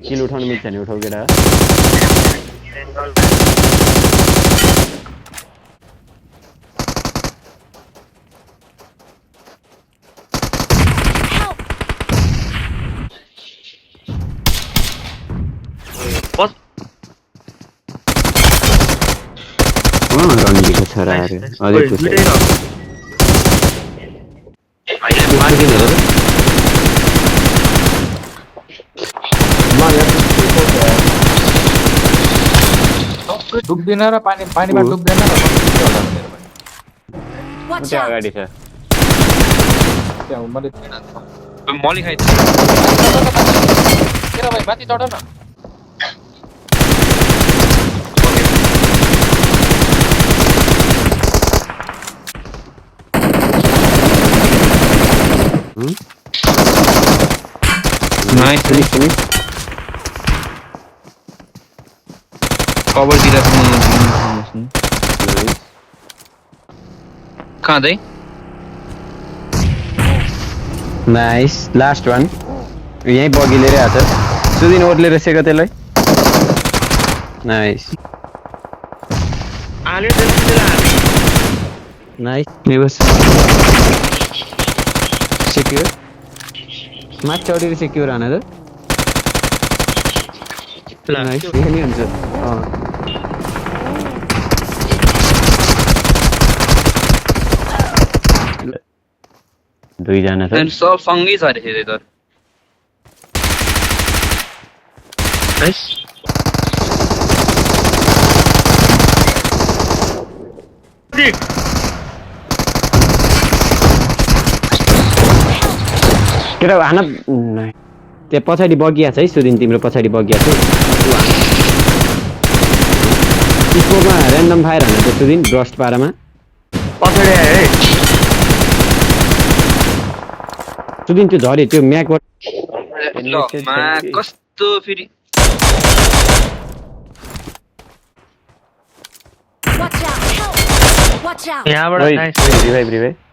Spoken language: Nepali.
किल उठाउनु मिल्छ नि उठाउ केटा बस रणजीको छोरा अरे अझै पुछ डुब्दैन र पानीमा डुब्दैन र त्यो अगाडि छ त्यहाँ मैले मली खाइ केरा भाइ माथि चढ न नाइस कभर दिइराख्नु कहाँ दै नाइस लास्ट वान यही बगी लिएर आछ सुदिन ओर्लेर सेको त्यसलाई नाइस नाइस नेबस सेक्युर माथि चढेर सेक्युर आना त नाइस यहाँ नि हुन्छ दुईजना छ सब सँगै छ अरे फेरि त नाइस केटा हाना त्यहाँ पछाडि बगिया छ है सुदिन तिम्रो पछाडि बगिया छ स्कोपमा ऱ्यान्डम फायर हाना त्यो सुदिन ब्रस्ट पारामा पछाडि आयो है सुदिन त्यो झरे त्यो म्याकबाट ल मा कस्तो फेरि Watch out! Watch out! यहाँबाट नाइस रिभाइभ